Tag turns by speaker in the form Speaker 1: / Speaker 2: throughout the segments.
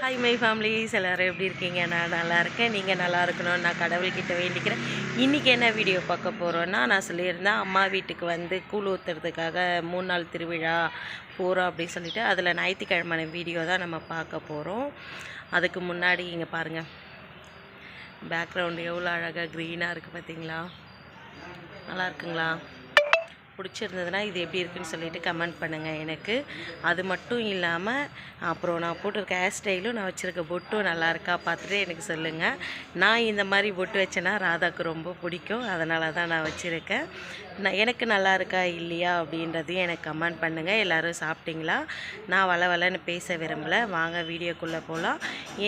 Speaker 1: Hi my families எல்லோரும் எப்படி இருக்கீங்க? நான் நல்லா இருக்கேன். நீங்கள் நல்லா இருக்கணும்னு நான் கடவுள்கிட்ட வேண்டிக்கிறேன். இன்றைக்கி என்ன வீடியோ பார்க்க போகிறோன்னா, நான் சொல்லியிருந்தேன் அம்மா வீட்டுக்கு வந்து கூழ் ஊற்றுறதுக்காக 3 நாள் திருவிழா போகிறோம் அப்படின்னு சொல்லிட்டு, அதில் ஞாயிற்றுக்கிழமை வீடியோ தான் நம்ம பார்க்க போகிறோம். அதுக்கு முன்னாடி இங்கே பாருங்கள், பேக்ரவுண்டு எவ்வளோ அழகாக க்ரீனாக இருக்குது பார்த்தீங்களா? நல்லா இருக்குங்களா? பிடிச்சிருந்ததுன்னா இது எப்படி இருக்குன்னு சொல்லிட்டு கமெண்ட் பண்ணுங்கள் எனக்கு. அது மட்டும் இல்லாமல் அப்புறம் நான் போட்டிருக்க ஹேர் ஸ்டைலும் நான் வச்சுருக்க பொட்டும் நல்லா இருக்கா பார்த்துட்டு எனக்கு சொல்லுங்கள். நான் இந்த மாதிரி பொட்டு வச்சேன்னா ராதாவுக்கு ரொம்ப பிடிக்கும், அதனால தான் நான் வச்சுருக்கேன். எனக்கு நல்லா இருக்கா இல்லையா அப்படின்றதையும் எனக்கு கமெண்ட் பண்ணுங்கள். எல்லோரும் சாப்பிட்டீங்களா? நான் வளன்னு பேச விரும்பலை, வாங்க வீடியோக்குள்ளே போகலாம்.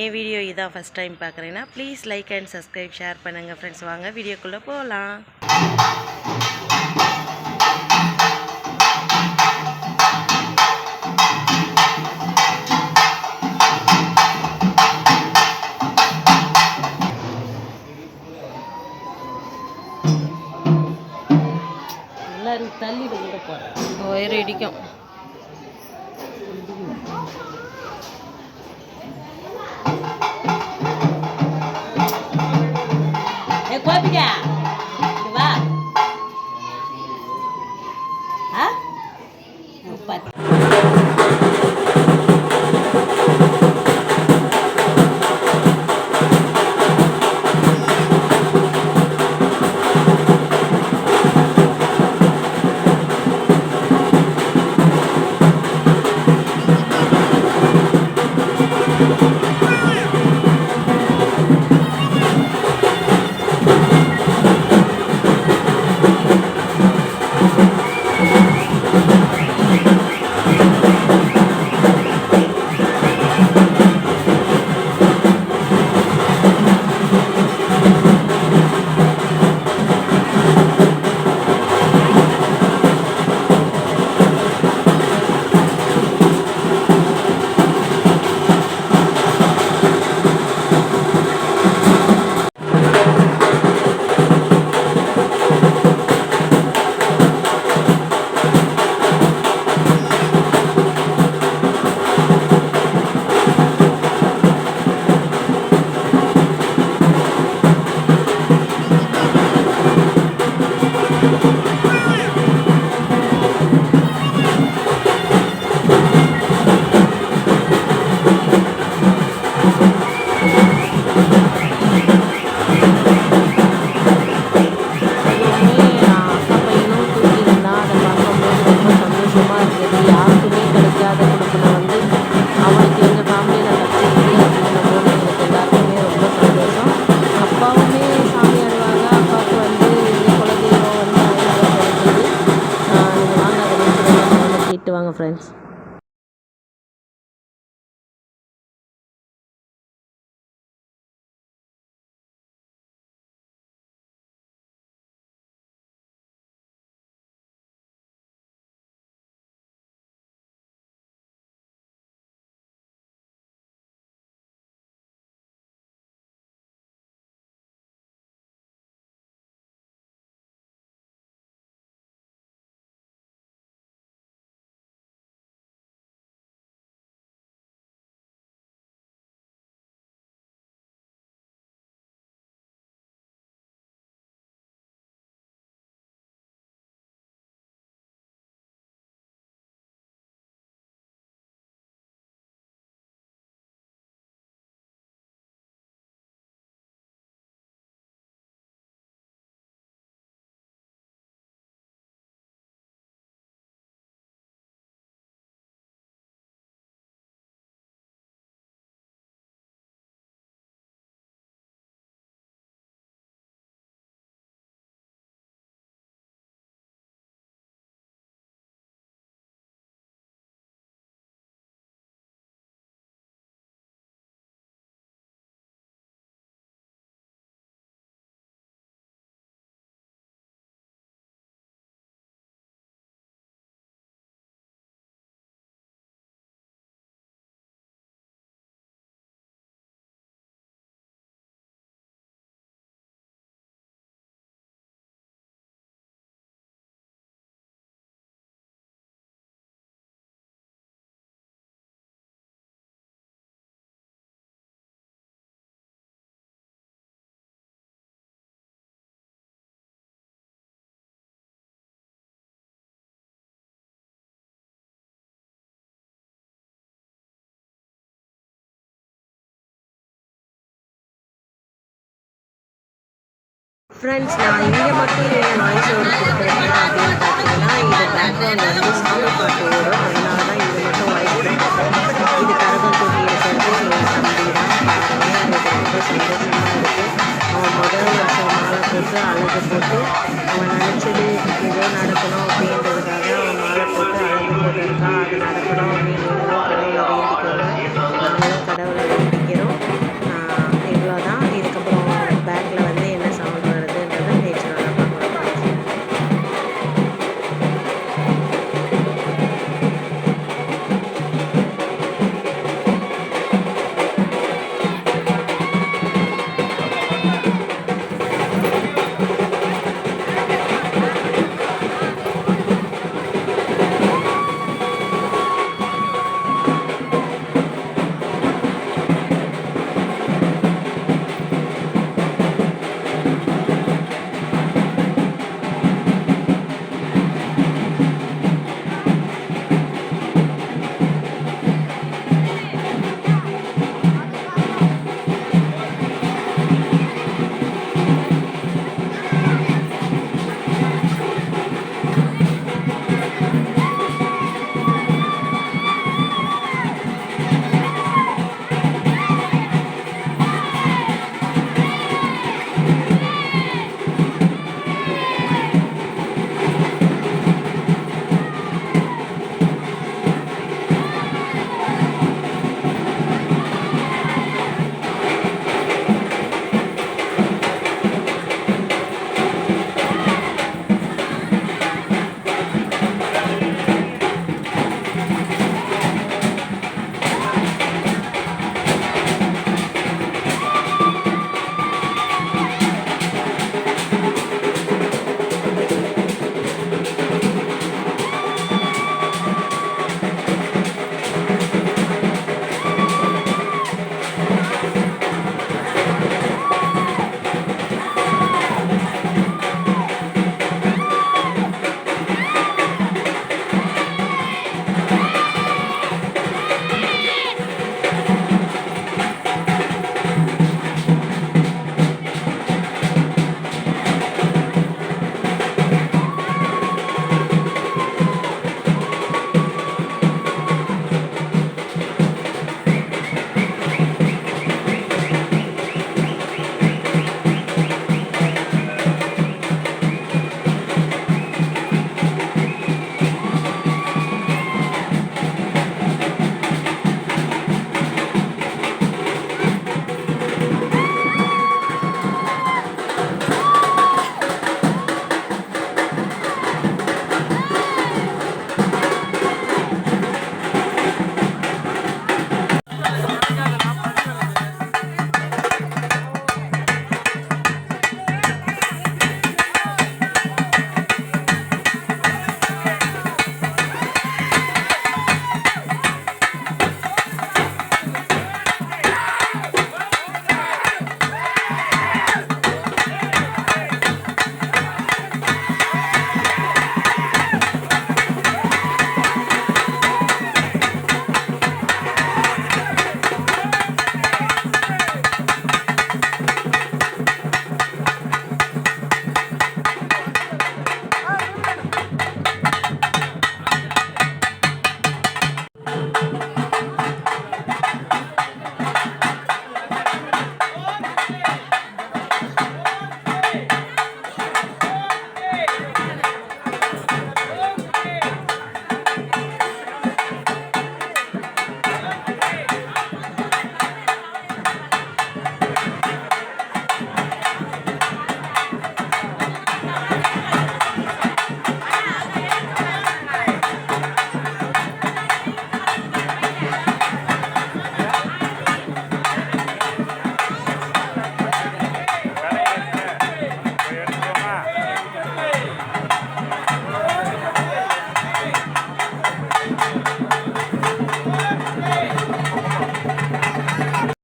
Speaker 1: என் வீடியோ இதான் ஃபஸ்ட் டைம் பார்க்குறீங்கன்னா please like and subscribe share பண்ணுங்கள் ஃப்ரெண்ட்ஸ். வாங்க வீடியோக்குள்ளே போகலாம். எல்லாரும் தள்ளிட்டு கூட போகிறேன், ஒயர் இடிக்கும். கோபிகா வா. வாங்க ஃப்ரெண்ட்ஸ். ஃப்ரெண்ட்ஸ், நான் இங்கே மட்டும் ஏன் வாய்ஸ் ஓவர் கொடுத்துருக்கேன் அப்படின்னு பார்த்தீங்கன்னா, இது பேக்ரவுண்ட் வந்து சாமி பாட்டு ஓடும். அதனால தான் இது மட்டும் வாய்ஸ் கொடுத்துருக்கேன். இது கரகம் தூக்கி இருக்கிறது என் தம்பி தான். பாருங்கள், எனக்கு ரொம்ப சந்தோஷமாக இருக்குது. அவன் முதல் வருஷம் மாலை போட்டு அழகு போட்டு அவன் நினச்சது ஏதோ நடக்கணும் அப்படின்றதுக்காக அவன் மாலை போட்டு அழகு போட்டிருக்கான். அது நடக்கணும் அப்படின்னு கடவுளை வேண்டிக்கோங்க. நாங்களும் கடவுளை வேண்டிக்கிறோம். இவ்வளோதான். இதுக்கப்புறம் பேக்கில் வந்து என்ன சவுண்ட் வருதுன்றதை நேச்சுரலாக பார்க்கலாம்.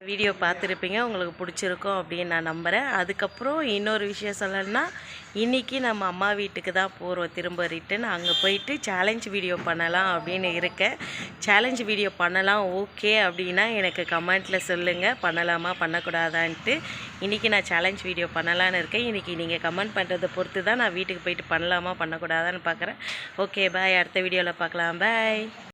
Speaker 1: வீடியோ பார்த்துருப்பீங்க, உங்களுக்கு பிடிச்சிருக்கும் அப்படின்னு நான் நம்புகிறேன். அதுக்கப்புறம் இன்னொரு விஷயம் சொல்லணும்னா, இன்றைக்கி நம்ம அம்மா வீட்டுக்கு தான் போகிறோம் திரும்ப ரிட்டன். அங்கே போயிட்டு சேலஞ்ச் வீடியோ பண்ணலாம் அப்படின்னு இருக்கேன். சேலஞ்ச் வீடியோ பண்ணலாம் ஓகே அப்படின்னா எனக்கு கமெண்ட்டில் சொல்லுங்கள், பண்ணலாமா பண்ணக்கூடாதான்ட்டு. இன்றைக்கி நான் சேலஞ்ச் வீடியோ பண்ணலான்னு இருக்கேன். இன்றைக்கி நீங்கள் கமெண்ட் பண்ணுறதை பொறுத்து தான் நான் வீட்டுக்கு போயிட்டு பண்ணலாமா பண்ணக்கூடாதான்னு பார்க்குறேன். ஓகே பாய், அடுத்த வீடியோவில் பார்க்கலாம். பாய்.